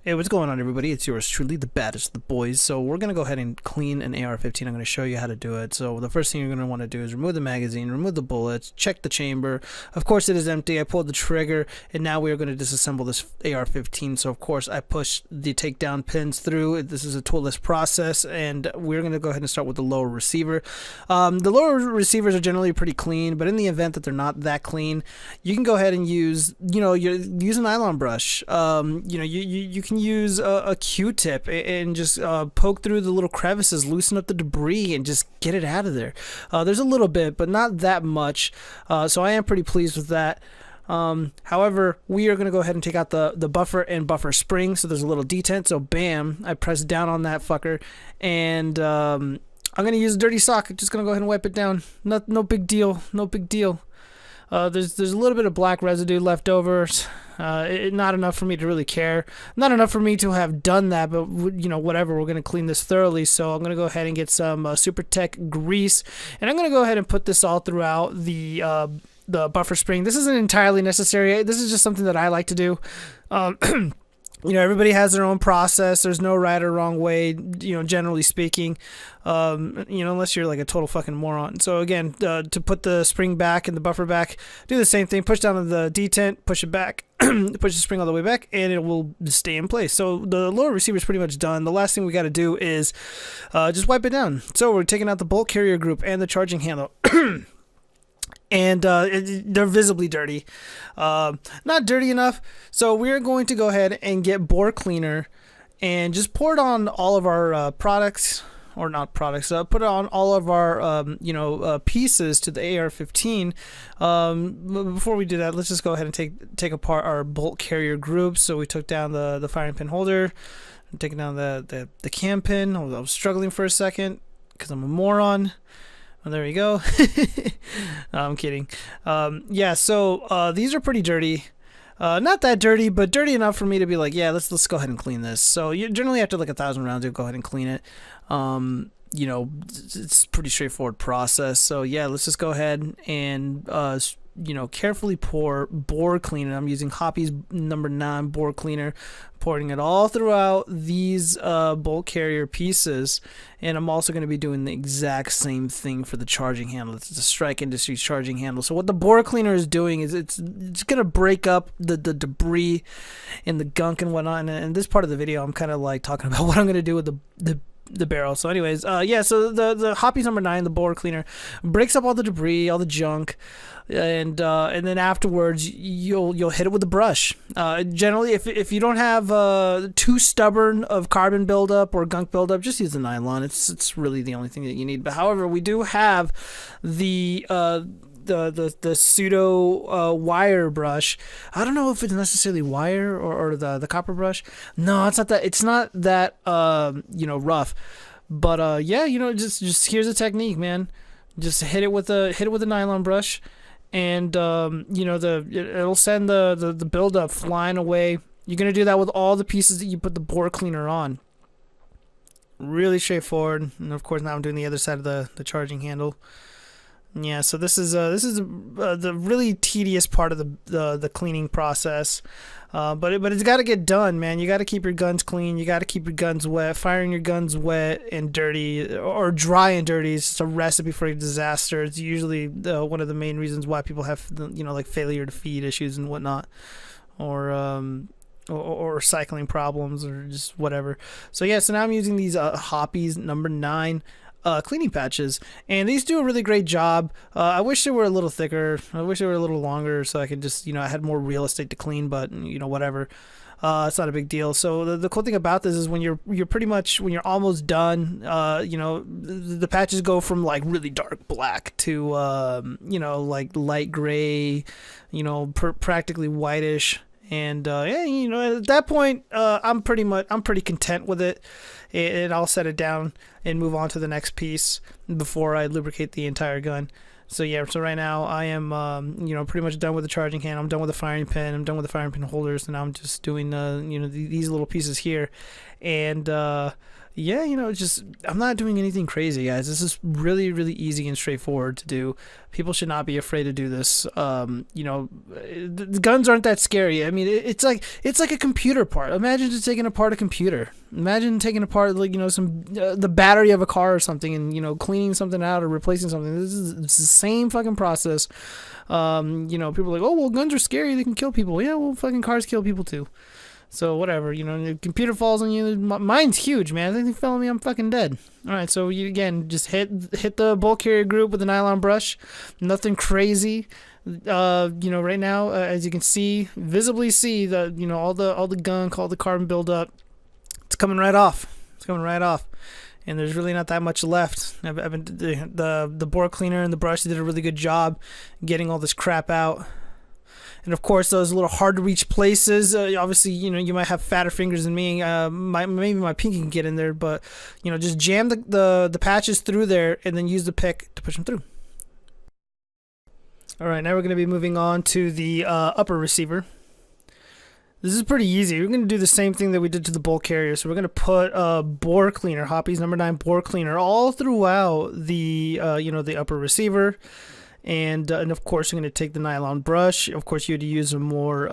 Hey, what's going on, everybody? It's yours truly, the baddest of the boys. So we're going to go ahead and clean an AR-15. I'm going to show you how to do it. So the first thing you're going to want to do is remove the magazine, remove the bullets, check the chamber. Of course, it is empty. I pulled the trigger, and now we are going to disassemble this AR-15. So, of course, I pushed the takedown pins through. This is a toolless process, and we're going to go ahead and start with the lower receiver. The lower receivers are generally pretty clean, but in the event that they're not that clean, you can go ahead and use, use a nylon brush. You can use a Q-tip and just poke through the little crevices, loosen up the debris, and just get it out of there. There's a little bit, but not that much, so I am pretty pleased with that. However, we are going to go ahead and take out the buffer and buffer spring, so there's a little detent. So bam, I press down on that fucker, and I'm going to use a dirty sock. Just going to go ahead and wipe it down. No big deal. No big deal. There's a little bit of black residue left over. Not enough for me to really care. Not enough for me to have done that, but whatever. We're gonna clean this thoroughly. So I'm gonna go ahead and get some Super Tech grease, and I'm gonna go ahead and put this all throughout the buffer spring. This isn't entirely necessary. This is just something that I like to do. Everybody has their own process. There's no right or wrong way, generally speaking, unless you're like a total fucking moron. So again, to put the spring back and the buffer back, do the same thing. Push down on the detent, push it back, push the spring all the way back, and it will stay in place. So the lower receiver is pretty much done. The last thing we got to do is just wipe it down. So we're taking out the bolt carrier group and the charging handle. And they're visibly dirty, not dirty enough. So we're going to go ahead and get bore cleaner and just pour it on all of our products, or not products. Put it on all of our pieces to the AR-15. Before we do that, let's just go ahead and take apart our bolt carrier group. So we took down the firing pin holder, I'm taking down the cam pin. I was struggling for a second because I'm a moron. Oh, there we go. No, I'm kidding. So these are pretty dirty. Not that dirty, but dirty enough for me to be like, yeah, let's go ahead and clean this. So you generally after like 1,000 rounds, you go ahead and clean it. It's a pretty straightforward process. So yeah, let's just go ahead and carefully pour bore cleaner. I'm using Hoppy's number 9 bore cleaner, pouring it all throughout these bolt carrier pieces. And I'm also going to be doing the exact same thing for the charging handle. It's a Strike Industries charging handle. So what the bore cleaner is doing is it's going to break up the debris and the gunk and whatnot. And in this part of the video, I'm kind of like talking about what I'm going to do with the barrel. So anyways, so the Hoppy's number 9, the bore cleaner, breaks up all the debris, all the junk, and then afterwards you'll hit it with a brush. Generally, if you don't have too stubborn of carbon buildup or gunk buildup, just use the nylon. It's really the only thing that you need. But however, we do have the pseudo wire brush. I don't know if it's necessarily wire or the copper brush. No, it's not that. It's not that rough. But just here's a technique, man. Just hit it with a nylon brush, and it'll send the buildup flying away. You're gonna do that with all the pieces that you put the bore cleaner on. Really straightforward. And of course, now I'm doing the other side of the charging handle. Yeah, so this is the really tedious part of the cleaning process, but it's got to get done, man. You got to keep your guns clean. You got to keep your guns wet. Firing your guns wet and dirty, or dry and dirty, is just a recipe for a disaster. It's usually one of the main reasons why people have like failure to feed issues and whatnot, or cycling problems, or just whatever. So yeah, so now I'm using these Hoppy's number 9 cleaning patches, and these do a really great job. I wish they were a little thicker. I wish they were a little longer, so I could just I had more real estate to clean, but whatever. It's not a big deal. So the cool thing about this is when you're pretty much, when you're almost done, the patches go from like really dark black to like light gray, practically whitish. And at that point, I'm pretty content with it, and I'll set it down and move on to the next piece before I lubricate the entire gun. So yeah, so right now I am pretty much done with the charging handle. I'm done with the firing pin. I'm done with the firing pin holders, and now I'm just doing these little pieces here, and yeah, just I'm not doing anything crazy, guys. This is really, really easy and straightforward to do. People should not be afraid to do this. The guns aren't that scary. I mean, it's like a computer part. Imagine just taking apart a computer. Imagine taking apart some the battery of a car or something, and cleaning something out or replacing something. It's the same fucking process. People are like, oh well, guns are scary. They can kill people. Yeah, well, fucking cars kill people too. So whatever, the computer falls on you. Mine's huge, man. If they fell on me, I'm fucking dead. All right, so you again just hit the bulk carrier group with a nylon brush. Nothing crazy. Right now, as you can visibly see the all the gunk, all the carbon buildup. It's coming right off. And there's really not that much left. I've been the bore cleaner and the brush did a really good job getting all this crap out. And of course, those little hard to reach places. Obviously, you might have fatter fingers than me. Maybe my pinky can get in there, but just jam the patches through there, and then use the pick to push them through. All right, now we're going to be moving on to the upper receiver. This is pretty easy. We're going to do the same thing that we did to the bulk carrier. So we're going to put bore cleaner, Hoppy's number 9 bore cleaner, all throughout the the upper receiver. And of course, you're going to take the nylon brush. Of course, you had to use a more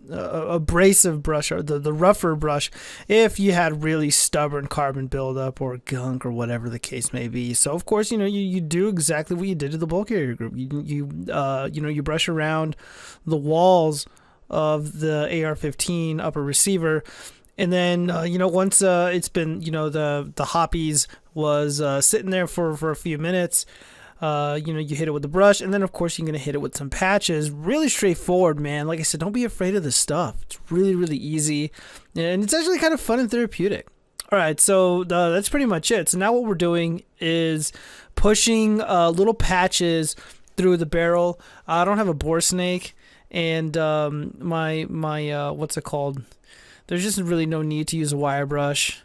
abrasive brush, or the rougher brush, if you had really stubborn carbon buildup or gunk or whatever the case may be. So of course, you do exactly what you did to the bulk carrier group. You brush around the walls of the AR-15 upper receiver. And then, once it's been, the Hoppies was sitting there for a few minutes, you hit it with the brush, and then of course you're going to hit it with some patches. Really straightforward, man. Like I said, don't be afraid of this stuff. It's really, really easy, and it's actually kind of fun and therapeutic. All right, so that's pretty much it. So now what we're doing is pushing little patches through the barrel. I don't have a bore snake, and my what's it called? There's just really no need to use a wire brush.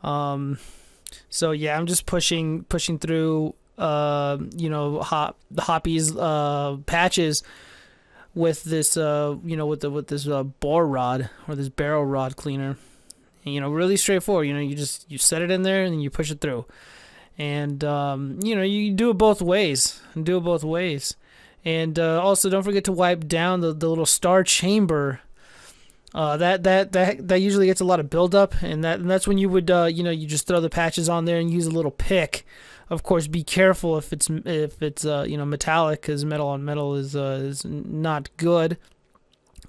So yeah, I'm just pushing through the Hoppy's patches with this with this bore rod, or this barrel rod cleaner. And, really straightforward. You set it in there and then you push it through. And you do it both ways. And also don't forget to wipe down the little star chamber. That usually gets a lot of buildup, and that's when you would you just throw the patches on there and use a little pick. Of course, be careful if it's metallic, because metal on metal is not good.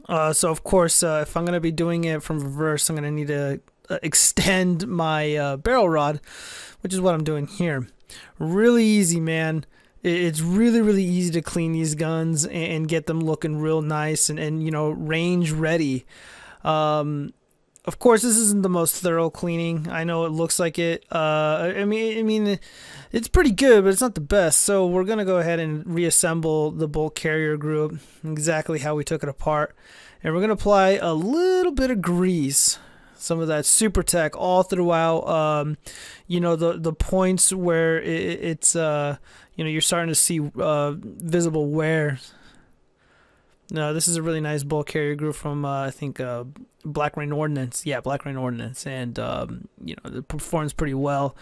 So of course, if I'm gonna be doing it from reverse, I'm gonna need to extend my barrel rod, which is what I'm doing here. Really easy, man. It's really, really easy to clean these guns and get them looking real nice and range ready. Of course, this isn't the most thorough cleaning. I know it looks like it. I mean, it's pretty good, but it's not the best. So we're gonna go ahead and reassemble the bulk carrier group exactly how we took it apart, and we're gonna apply a little bit of grease, some of that Super Tech, all throughout. The points where it's you're starting to see visible wear. No, this is a really nice bulk carrier group from I think Black Rain Ordnance. Yeah, Black Rain Ordnance, and it performs pretty well.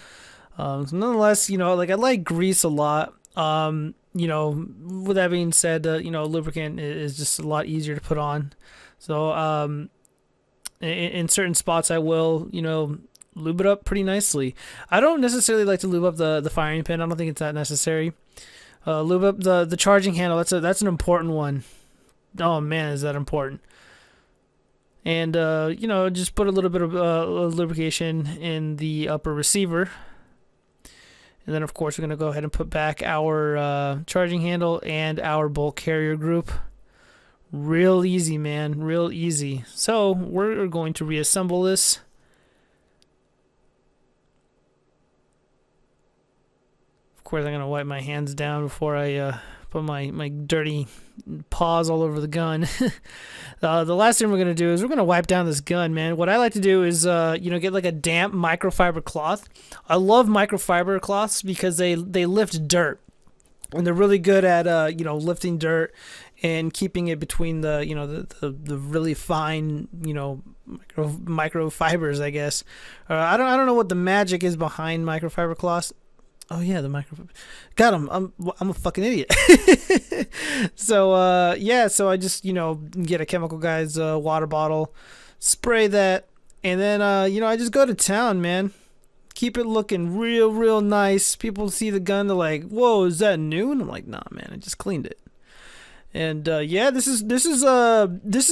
So nonetheless, I like grease a lot. With that being said, lubricant is just a lot easier to put on. So in certain spots, I will lube it up pretty nicely. I don't necessarily like to lube up the firing pin. I don't think it's that necessary. Lube up the charging handle. That's an important one. Oh man, is that important. And just put a little bit of lubrication in the upper receiver. And then of course we're going to go ahead and put back our charging handle and our bulk carrier group. Real easy, man, real easy. So we're going to reassemble this. Of course, I'm going to wipe my hands down before I put my dirty paws all over the gun. The last thing we're going to do is we're going to wipe down this gun, man. What I like to do is, get like a damp microfiber cloth. I love microfiber cloths because they lift dirt. And they're really good at, lifting dirt and keeping it between the, you know, the really fine, you know, microfibers, I guess. I don't know what the magic is behind microfiber cloths. Oh yeah, the microfiber. Got him. I'm a fucking idiot. So yeah, so I just, you know, get a Chemical Guys water bottle, spray that, and then you know, I just go to town, man. Keep it looking real nice. People see the gun, they're like, "Whoa, is that new?" And I'm like, "Nah, man, I just cleaned it." And yeah, this is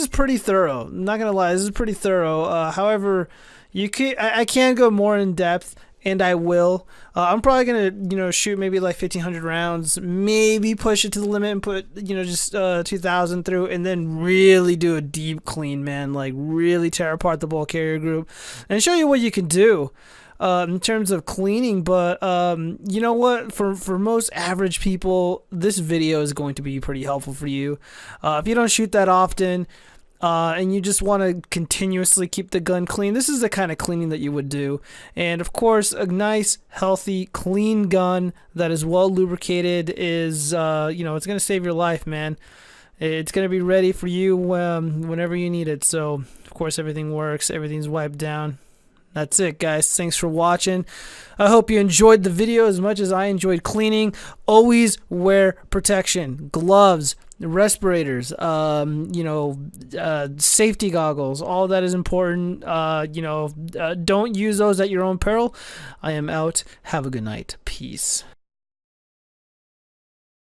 pretty thorough. I'm not gonna lie, this is pretty thorough. However, I can go more in depth, and I will. I'm probably gonna, you know, shoot maybe like 1,500 rounds, maybe push it to the limit and put, you know, just 2,000 through, and then really do a deep clean, man. Like really tear apart the ball carrier group, and show you what you can do. In terms of cleaning, but you know what, for most average people, this video is going to be pretty helpful for you. If you don't shoot that often, and you just want to continuously keep the gun clean, this is the kind of cleaning that you would do. And of course, a nice, healthy, clean gun that is well lubricated is, you know, it's going to save your life, man. It's going to be ready for you whenever you need it. So of course, everything works, everything's wiped down. That's it, guys. Thanks for watching. I hope you enjoyed the video as much as I enjoyed cleaning. Always wear protection, gloves, respirators, you know, safety goggles. All that is important. You know, don't use those at your own peril. I am out. Have a good night. Peace.